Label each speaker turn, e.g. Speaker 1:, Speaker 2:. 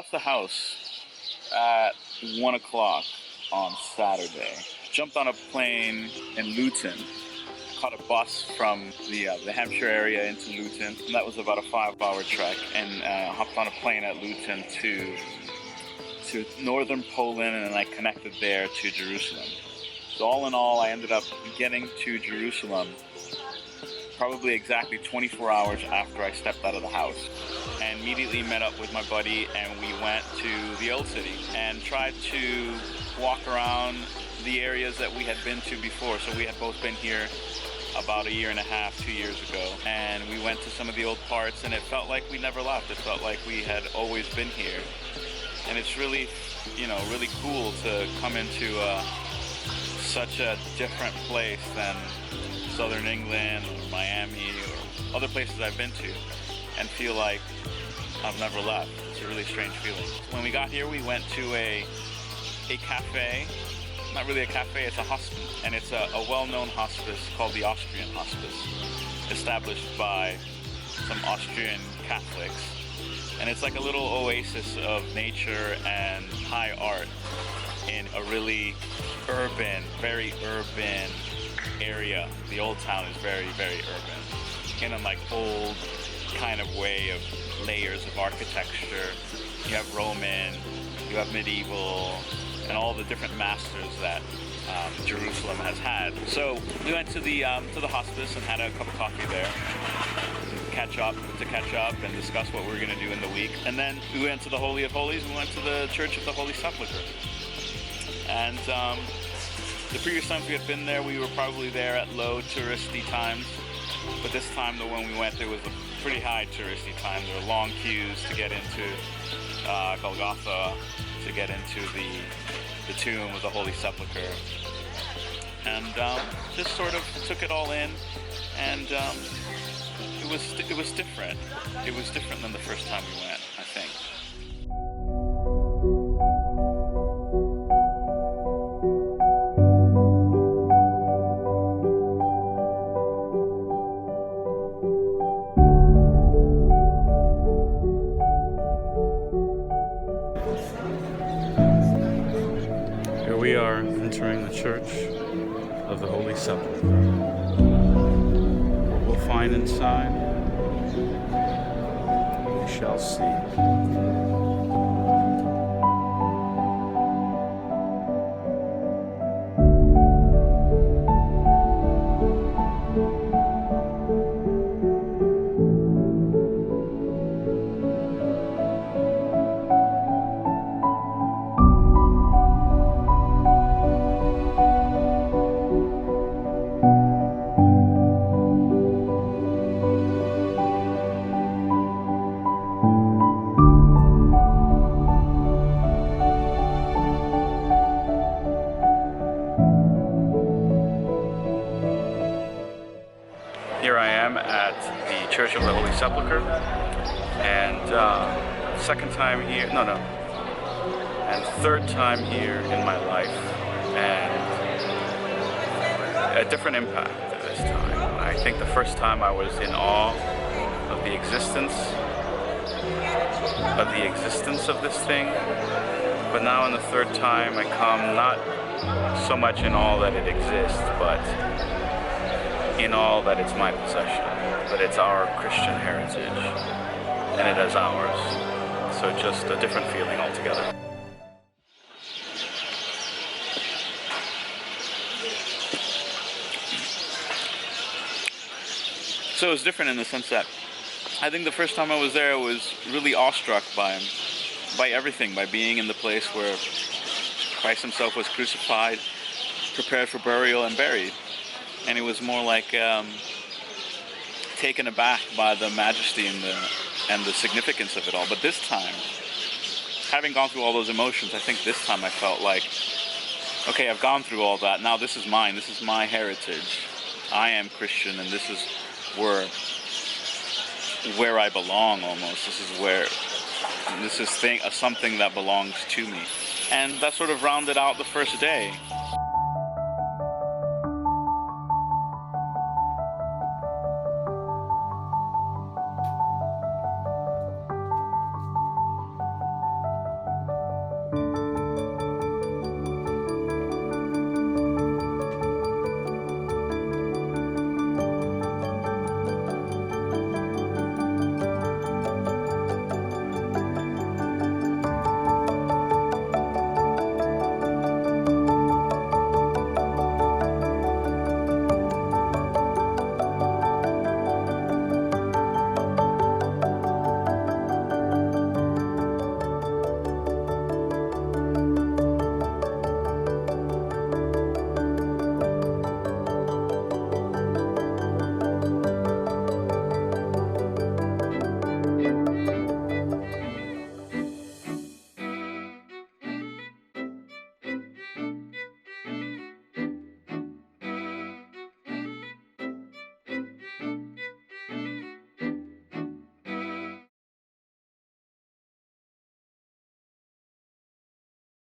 Speaker 1: left the house at 1 o'clock on Saturday. Jumped on a plane in Luton. Caught a bus from the Hampshire area into Luton. And that was about a 5-hour trek. And hopped on a plane at Luton to northern Poland, and then I connected there to Jerusalem. So all in all, I ended up getting to Jerusalem probably exactly 24 hours after I stepped out of the house, and immediately met up with my buddy, and we went to the Old City and tried to walk around the areas that we had been to before. So we had both been here about 1.5 years, 2 years ago, and we went to some of the old parts, and it felt like we never left. It felt like we had always been here. And it's really, really cool to come into such a different place than Southern England or Miami or other places I've been to, and feel like I've never left. It's a really strange feeling. When we got here, we went to a cafe. Not really a cafe, it's a hospice, and it's a well-known hospice called the Austrian Hospice, established by some Austrian Catholics. And it's like a little oasis of nature and high art in a really urban, very urban area. The old town is very, very urban, in a like old kind of way of layers of architecture. You have Roman, you have medieval, and all the different masters that Jerusalem has had. So we went to the hospice and had a cup of coffee there. Catch up and discuss what we're going to do in the week. And then we went to the Holy of Holies. We went to the Church of the Holy Sepulchre. And the previous times we had been there, we were probably there at low touristy times. But this time, when we went, there was a pretty high touristy time. There were long queues to get into Golgotha, to get into the tomb of the Holy Sepulchre. And just sort of took it all in, and it was different. It was different than the first time we went, I think. Here we are entering the Church of the Holy Sepulchre. What we'll find inside, we shall see. Here I am at the Church of the Holy Sepulchre, and second time here, and third time here in my life, and a different impact this time. I think the first time I was in awe of the existence of this thing, but now in the third time I come not so much in awe that it exists, but in all that it's my possession, that it's our Christian heritage, and it is ours. So just a different feeling altogether. So it was different in the sense that I think the first time I was there, I was really awestruck by everything, by being in the place where Christ himself was crucified, prepared for burial, and buried. And it was more like taken aback by the majesty and the significance of it all. But this time, having gone through all those emotions, I think this time I felt like, okay, I've gone through all that. Now this is mine. This is my heritage. I am Christian, and this is where I belong. Almost. This is something that belongs to me. And that sort of rounded out the first day.